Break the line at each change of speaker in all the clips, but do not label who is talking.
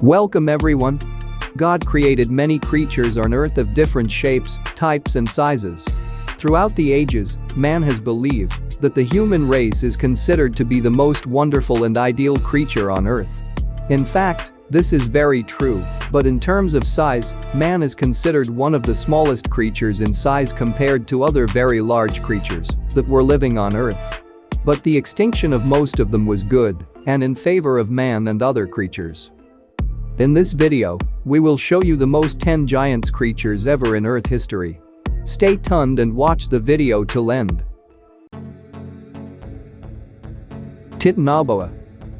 Welcome everyone. God created many creatures on earth of different shapes, types and sizes. Throughout the ages, man has believed that the human race is considered to be the most wonderful and ideal creature on earth. In fact, this is very true, but in terms of size, man is considered one of the smallest creatures in size compared to other very large creatures that were living on earth. But the extinction of most of them was good and in favor of man and other creatures. In this video, we will show you the most 10 giant creatures ever in Earth history. Stay tuned and watch the video till end. Titanoboa.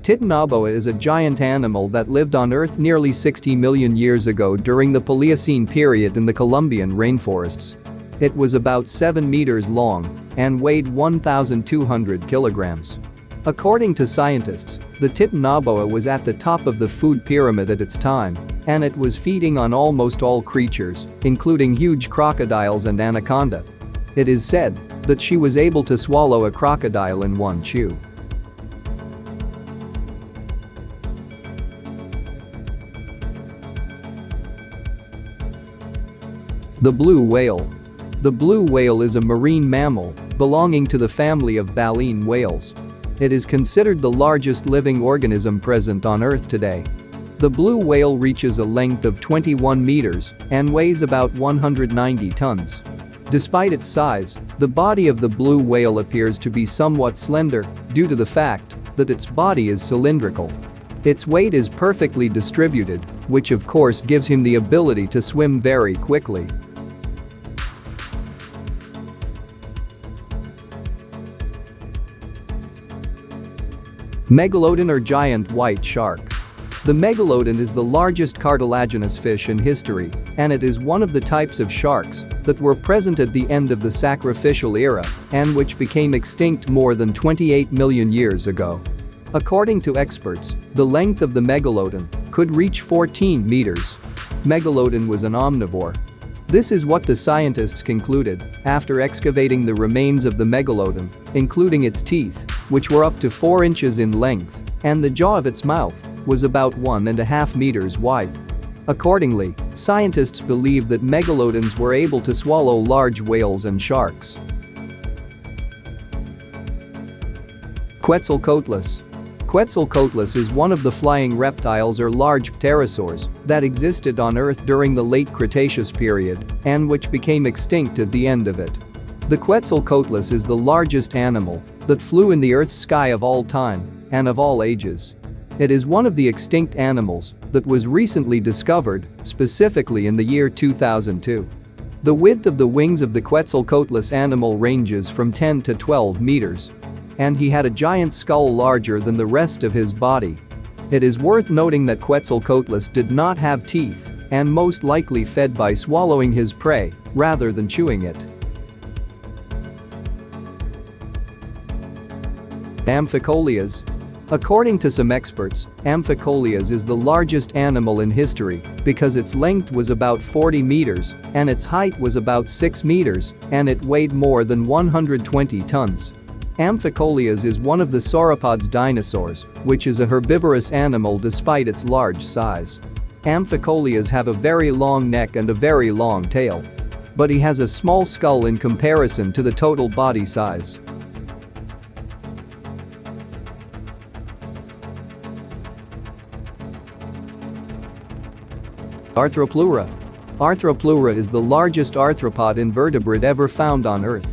Titanoboa is a giant animal that lived on Earth nearly 60 million years ago during the Pliocene period in the Colombian rainforests. It was about 7 meters long and weighed 1,200 kilograms. According to scientists, the Titanoboa was at the top of the food pyramid at its time, and it was feeding on almost all creatures, including huge crocodiles and anaconda. It is said that she was able to swallow a crocodile in one chew. The blue whale. The blue whale is a marine mammal belonging to the family of baleen whales. It is considered the largest living organism present on Earth today. The blue whale reaches a length of 21 meters and weighs about 190 tons. Despite its size, the body of the blue whale appears to be somewhat slender due to the fact that its body is cylindrical. Its weight is perfectly distributed, which of course gives him the ability to swim very quickly. Megalodon or giant white shark. The megalodon is the largest cartilaginous fish in history, and it is one of the types of sharks that were present at the end of the sacrificial era and which became extinct more than 28 million years ago. According to experts, the length of the megalodon could reach 14 meters. Megalodon was an omnivore. This is what the scientists concluded after excavating the remains of the megalodon, including its teeth, which were up to 4 inches in length, and the jaw of its mouth was about 1.5 meters wide. Accordingly, scientists believe that megalodons were able to swallow large whales and sharks. Quetzalcoatlus. Quetzalcoatlus is one of the flying reptiles or large pterosaurs that existed on Earth during the late Cretaceous period and which became extinct at the end of it. The Quetzalcoatlus is the largest animal that flew in the Earth's sky of all time and of all ages. It is one of the extinct animals that was recently discovered, specifically in the year 2002. The width of the wings of the Quetzalcoatlus animal ranges from 10 to 12 meters. And he had a giant skull larger than the rest of his body. It is worth noting that Quetzalcoatlus did not have teeth and most likely fed by swallowing his prey rather than chewing it. Amphicolias. According to some experts, Amphicolias is the largest animal in history because its length was about 40 meters and its height was about 6 meters and it weighed more than 120 tons. Amphicolias is one of the sauropods dinosaurs, which is a herbivorous animal despite its large size. Amphicolias have a very long neck and a very long tail. But he has a small skull in comparison to the total body size. Arthropleura. Arthropleura is the largest arthropod invertebrate ever found on Earth.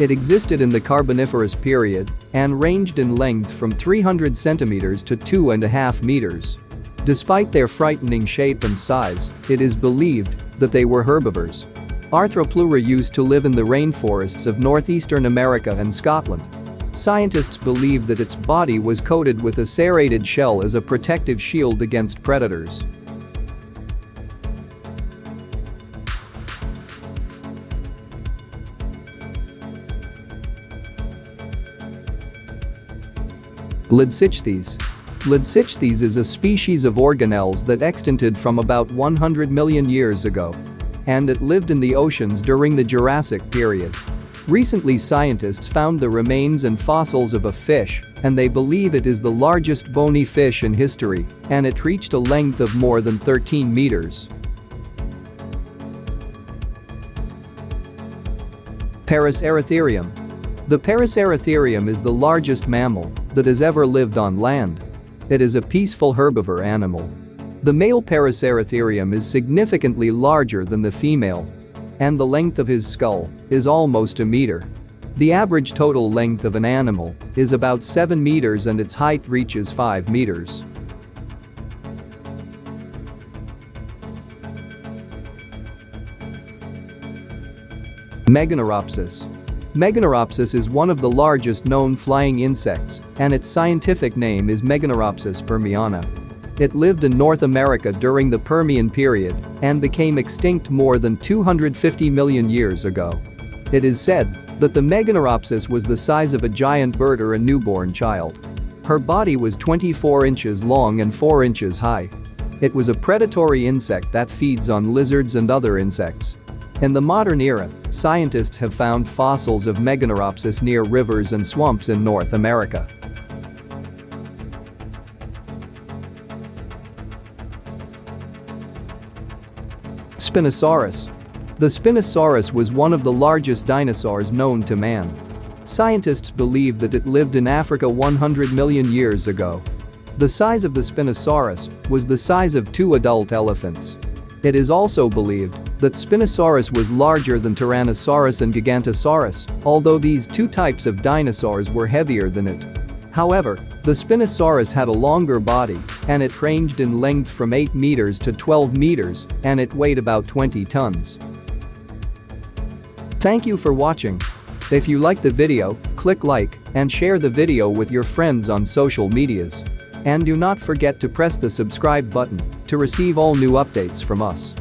It existed in the Carboniferous period and ranged in length from 300 centimeters to 2.5 meters. Despite their frightening shape and size, it is believed that they were herbivores. Arthropleura used to live in the rainforests of northeastern America and Scotland. Scientists believe that its body was coated with a serrated shell as a protective shield against predators. Lydsichthes. Lydsichthes is a species of organelles that extincted from about 100 million years ago. And it lived in the oceans during the Jurassic period. Recently, scientists found the remains and fossils of a fish and they believe it is the largest bony fish in history, and it reached a length of more than 13 meters. Paraceratherium. The Paraceratherium is the largest mammal that has ever lived on land. It is a peaceful herbivore animal. The male Paraceratherium is significantly larger than the female, and the length of his skull is almost a meter. The average total length of an animal is about 7 meters and its height reaches 5 meters. Meganeuropsis. Meganeuropsis is one of the largest known flying insects, and its scientific name is Meganeuropsis permiana. It lived in North America during the Permian period and became extinct more than 250 million years ago. It is said that the Meganeuropsis was the size of a giant bird or a newborn child. Her body was 24 inches long and 4 inches high. It was a predatory insect that feeds on lizards and other insects. In the modern era, scientists have found fossils of Meganeuropsis near rivers and swamps in North America. Spinosaurus. The Spinosaurus was one of the largest dinosaurs known to man. Scientists believe that it lived in Africa 100 million years ago. The size of the Spinosaurus was the size of 2 adult elephants. It is also believed that Spinosaurus was larger than Tyrannosaurus and Gigantosaurus, although these two types of dinosaurs were heavier than it. However, the Spinosaurus had a longer body, and it ranged in length from 8 meters to 12 meters, and it weighed about 20 tons. Thank you for watching. If you liked the video, click like and share the video with your friends on social medias. And do not forget to press the subscribe button to receive all new updates from us.